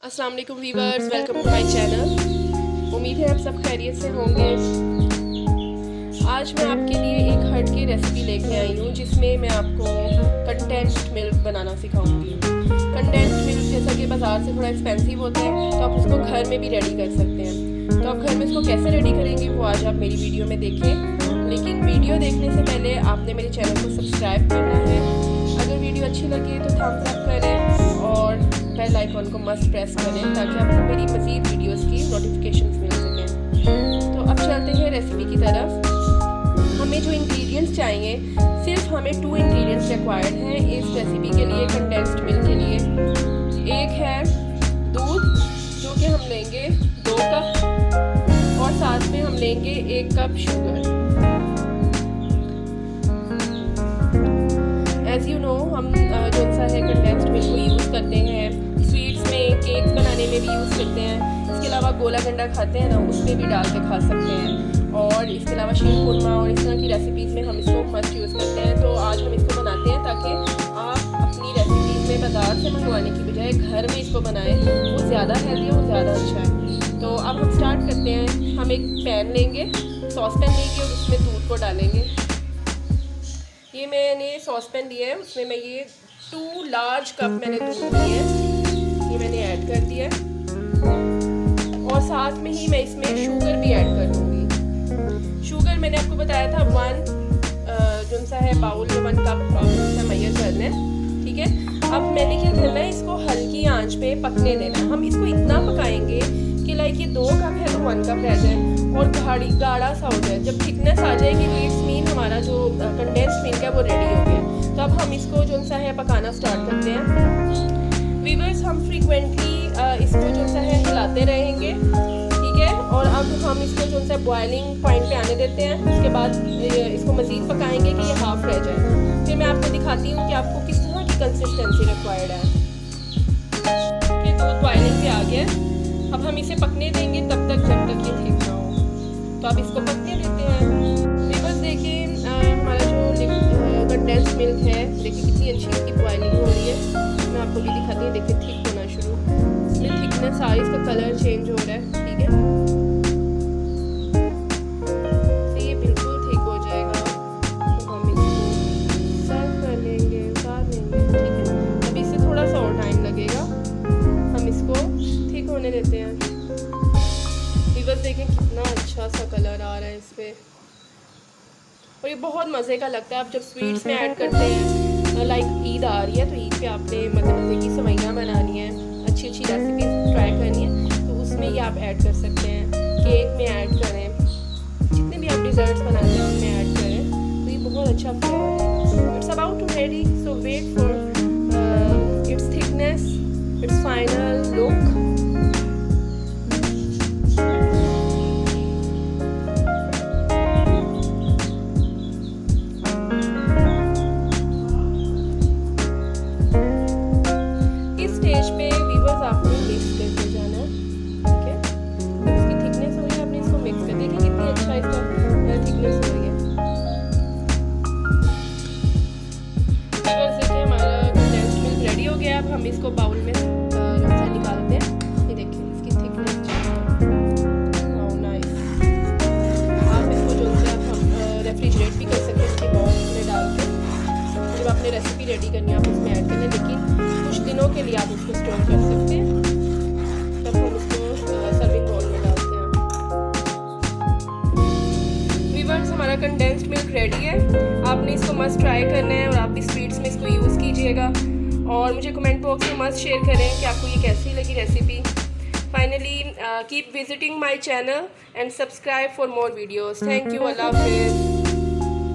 अस्सलाम वालेकुम viewers, welcome to my channel. उम्मीद है आप सब खैरियत से होंगे। आज मैं आपके लिए एक हट की रेसिपी लेके आई हूँ जिसमें मैं आपको कंडेंस्ड मिल्क बनाना सिखाऊंगी। कंडेंस्ड मिल्क जैसा कि बाज़ार से थोड़ा एक्सपेंसिव होता है, तो आप उसको घर में भी रेडी कर सकते हैं। तो आप घर में इसको कैसे रेडी करेंगे वो आज आप मेरी वीडियो में देखें। लेकिन वीडियो देखने से पहले आपने मेरे चैनल को सब्सक्राइब करना है। अगर वीडियो अच्छी लगे तो थम्स अप करें और बेल आइकॉन को मस्ट प्रेस करें ताकि आपको मेरी मज़ीद वीडियोस की नोटिफिकेशंस मिल सकें। तो अब चलते हैं रेसिपी की तरफ। हमें जो इंग्रेडिएंट्स चाहिए, सिर्फ हमें 2 इंग्रेडिएंट्स रिक्वायर्ड हैं इस रेसिपी के लिए, कंडेंस्ड मिल्क के लिए। एक है दूध जो कि हम लेंगे 2 कप और साथ में हम लेंगे 1 cup sugar. As you know हम जो सा है कंडेंस्ड मिल्क को यूज़ करते हैं, स्वीट्स में, केक्स बनाने में भी यूज़ करते हैं। इसके अलावा गोला गंडा खाते हैं ना, उसमें भी डाल के खा सकते हैं। और इसके अलावा शीर खुरमा और इस तरह की रेसिपीज़ में हम इसको मस्ट यूज़ करते हैं। तो आज हम इसको बनाते हैं ताकि आप अपनी रेसिपीज़ में बाज़ार से मंगवाने की बजाय घर में इसको बनाएं। वो ज़्यादा हेल्दी और ज़्यादा अच्छा है। तो अब हम स्टार्ट करते हैं। हम एक पैन लेंगे, सॉस पैन लेंगे और उसमें दूध को डालेंगे। ये मैंने सॉस पैन लिया है, उसमें मैं ये 2 लार्ज कप मैंने दूध लिए हैं, ये मैंने ऐड कर दिया और साथ में ही मैं इसमें शुगर भी ऐड कर दूँगी। शुगर मैंने आपको बताया था 1 जो सा है बाउल में 1 कप मैयर करना है, ठीक है। अब मैंने क्या करना है, इसको हल्की आंच पे पकने देना है। हम इसको इतना पकाएंगे कि लाइक ये 2 कप है तो 1 कप रह जाए और गाढ़ा सा हो जाए। जब थिकनेस आ जाएगी तो इट्स मीन हमारा जो कंडेंस्ड मिल्क है वो रेडी हो गया। तो अब हम इसको जो सा है पकाना स्टार्ट करते हैं। वीवर्स, हम फ्रीक्वेंटली इसको जो सा है हिलाते रहेंगे, ठीक है। और अब हम इसको जो सा बॉइलिंग पॉइंट पे आने देते हैं। उसके बाद इसको मज़ीद पकाएंगे कि ये हाफ रह जाए। फिर मैं आपको दिखाती हूँ कि आपको किस तरह की कंसिस्टेंसी रिक्वायर्ड है। कि दूध बॉइलिंग पे आ गया, अब हम इसे पकने देंगे तब तक जब तक ये ठीक ना हो। तो आप इसको पकने देते हैं। वीवर्स देखिए, हमारा जो कंडेंस्ड मिल्क है, देखिए कितनी अच्छी इसकी बॉइलिंग हो रही है। मैं आपको भी दिखाती हूँ, देखिए थिक होना शुरू, इसमें थिकनेस आ रही है, इसका कलर चेंज हो रहा है, ठीक है। तो ये बिल्कुल थिक हो जाएगा तो हम इसको सर्व कर लेंगे, उतार लेंगे, ठीक है। अभी इससे थोड़ा सा और टाइम लगेगा, हम इसको थिक होने देते हैं। वीवर्स देखें कितना अच्छा सा कलर आ रहा है इस पर, और ये बहुत मज़े का लगता है। आप जब स्वीट्स में ऐड करते हैं, लाइक ईद आ रही है तो ईद पे आपने मज़े की सेवइयां बनानी है, अच्छी रेसिपीज ट्राई करनी है, तो उसमें ये आप ऐड कर सकते हैं। केक में ऐड करें, जितने भी आप डिज़र्ट्स बनाते हैं उनमें ऐड करें, तो ये बहुत अच्छा फ्लेवर है। It's about to ready, so wait for its thickness, it's final look. Stage पे वीवर्स आपको मिक्स करके जाना है, ठीक है। जब इसकी थिकनेस हो रही है आपने इसको मिक्स कर, देखिए कितनी अच्छा इसका थिकनेस हो रही है। वीवर्स देखिए हमारा कंडेंस्ड मिल्क रेडी हो गया। अब हम इसको बाउल में निकालते हैं। ये देखिए इसकी थिकनेस, वाओ नाइस। आप इसको जो है हम रेफ्रिजरेट भी कर सकते हैं इसके बॉक्स में डाल के। जब आपने रेसिपी रेडी करनी है आप उसमें ऐड करना, लेकिन कुछ दिनों के लिए आप उसको स्टोर कर सकते हैं। तब हम उसको सर्विंग बाउल में डालते हैं। वीवर्स, हमारा कंडेंस्ड मिल्क रेडी है। आपने इसको मस्ट ट्राई करना है और आप भी स्वीट्स में इसको यूज़ कीजिएगा और मुझे कमेंट बॉक्स में मस्ट शेयर करें कि आपको ये कैसी लगी recipe. Finally keep visiting my channel and subscribe for more videos. Thank you, अल्लाह हाफिज़।